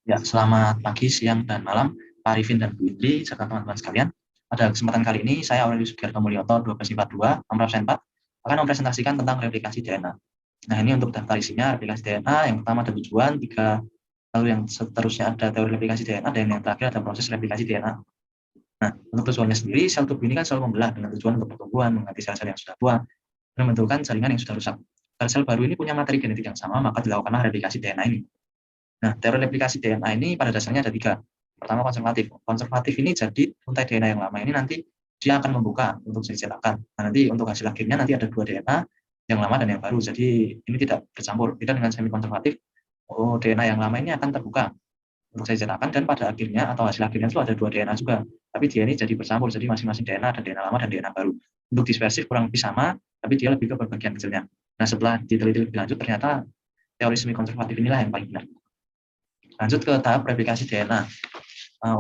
Ya, selamat pagi, siang, dan malam, Pak Arifin dan Bu Indri, serta teman-teman sekalian. Pada kesempatan kali ini, saya Aurelius Sugiarto Mulyoto, 1242, nomor absen 4, akan mempresentasikan tentang replikasi DNA. Nah, ini untuk daftar isinya, replikasi DNA, yang pertama ada tujuan, tiga, lalu yang seterusnya ada teori replikasi DNA, dan yang terakhir ada proses replikasi DNA. Nah, untuk tujuannya sendiri, sel tubuh ini kan selalu membelah dengan tujuan untuk pertumbuhan, mengganti sel-sel yang sudah tua, dan membentukkan jaringan yang sudah rusak. Sel-sel baru ini punya materi genetik yang sama, maka dilakukanlah replikasi DNA ini. Nah, teori replikasi DNA ini pada dasarnya ada tiga. Pertama, konservatif. Konservatif ini jadi untai DNA yang lama ini nanti dia akan membuka untuk dicetakkan. Nah, nanti untuk hasil akhirnya nanti ada dua DNA, yang lama dan yang baru. Jadi ini tidak bercampur. Beda dengan semi konservatif, DNA yang lama ini akan terbuka untuk saya cetakkan dan pada akhirnya atau hasil akhirnya itu ada dua DNA juga. Tapi dia ini jadi bercampur. Jadi masing-masing DNA ada DNA lama dan DNA baru. Untuk dispersif kurang lebih sama, tapi dia lebih ke berbagian kecilnya. Nah, setelah diteliti lebih lanjut ternyata teori semi konservatif inilah yang paling benar. Lanjut ke tahap replikasi DNA.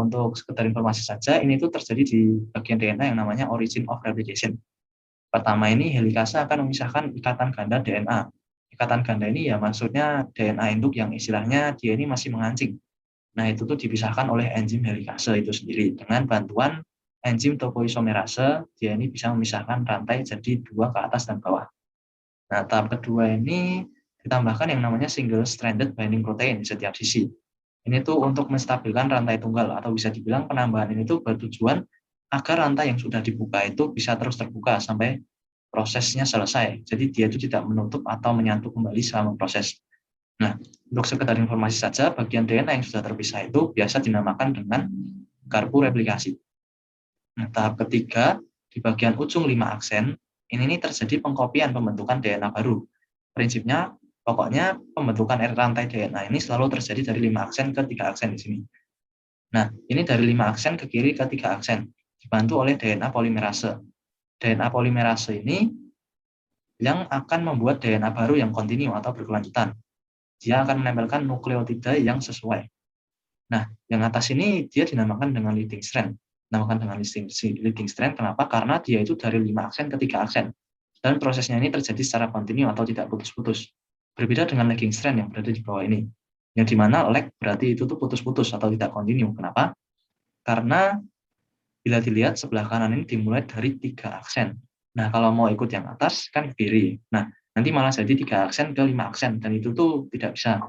Untuk sekedar informasi saja, ini tuh terjadi di bagian DNA yang namanya origin of replication. Pertama ini helikase akan memisahkan ikatan ganda DNA. Ikatan ganda ini ya maksudnya DNA induk yang istilahnya dia ini masih mengancing. Nah, itu tuh dipisahkan oleh enzim helikase itu sendiri. Dengan bantuan enzim topoisomerase, dia ini bisa memisahkan rantai jadi dua ke atas dan bawah. Nah, tahap kedua ini ditambahkan yang namanya single stranded binding protein di setiap sisi. Ini tuh untuk menstabilkan rantai tunggal atau bisa dibilang penambahan ini tuh bertujuan agar rantai yang sudah dibuka itu bisa terus terbuka sampai prosesnya selesai. Jadi dia itu tidak menutup atau menyatu kembali selama proses. Nah, untuk sekedar informasi saja, bagian DNA yang sudah terpisah itu biasa dinamakan dengan garpu replikasi. Nah, tahap ketiga, di bagian ujung 5 aksen, ini terjadi pengkopian pembentukan DNA baru. Prinsipnya, pokoknya pembentukan rantai DNA ini selalu terjadi dari 5 aksen ke 3 aksen di sini. Nah, ini dari 5 aksen ke kiri ke 3 aksen, dibantu oleh DNA polimerase. DNA polimerase ini yang akan membuat DNA baru yang kontinu atau berkelanjutan. Dia akan menempelkan nukleotida yang sesuai. Nah, yang atas ini dia dinamakan dengan leading strand. Dinamakan dengan leading strand, kenapa? Karena dia itu dari 5 aksen ke 3 aksen. Dan prosesnya ini terjadi secara kontinu atau tidak putus-putus. Berbeda dengan lagging strand yang berada di bawah ini. Yang dimana lag berarti itu tuh putus-putus atau tidak kontinu. Kenapa? Karena bila dilihat sebelah kanan ini dimulai dari 3 aksen. Nah, kalau mau ikut yang atas kan kiri. Nah, nanti malah jadi 3 aksen ke 5 aksen dan itu tuh tidak bisa.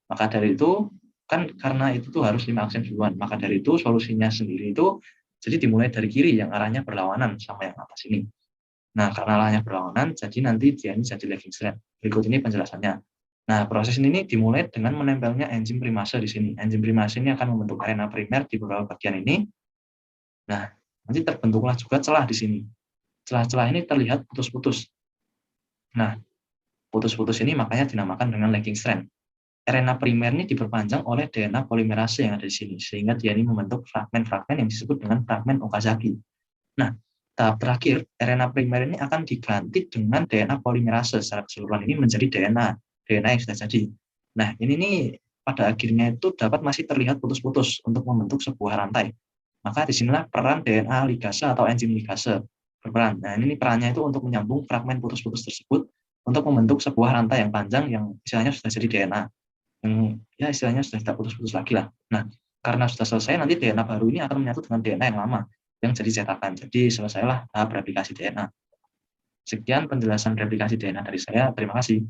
Maka dari itu kan karena itu tuh harus 5 aksen duluan. Maka dari itu solusinya sendiri itu jadi dimulai dari kiri yang arahnya berlawanan sama yang atas ini. Nah, karena arahnya berlawanan, jadi nanti dia ini jadi lagging strand. Berikut ini penjelasannya. Nah, proses ini dimulai dengan menempelnya enzim primase di sini. Enzim primase ini akan membentuk RNA primer di beberapa bagian ini. Nah, nanti terbentuklah juga celah di sini. Celah-celah ini terlihat putus-putus. Nah, putus-putus ini makanya dinamakan dengan lagging strand. RNA primer ini diperpanjang oleh DNA polimerase yang ada di sini, sehingga dia ini membentuk fragmen-fragmen yang disebut dengan fragmen Okazaki. Nah, tahap terakhir, RNA primer ini akan diganti dengan DNA polimerase secara keseluruhan ini menjadi DNA yang sudah jadi. Nah, ini nih pada akhirnya itu dapat masih terlihat putus-putus untuk membentuk sebuah rantai. Maka disinilah peran DNA ligase atau enzim ligase berperan. Nah, ini perannya itu untuk menyambung fragmen putus-putus tersebut untuk membentuk sebuah rantai yang panjang yang istilahnya sudah jadi DNA. Yang ya istilahnya sudah tidak putus-putus lagi lah. Nah, karena sudah selesai nanti DNA baru ini akan menyatu dengan DNA yang lama yang jadi cetakan. Jadi selesailah tahap replikasi DNA. Sekian penjelasan replikasi DNA dari saya. Terima kasih.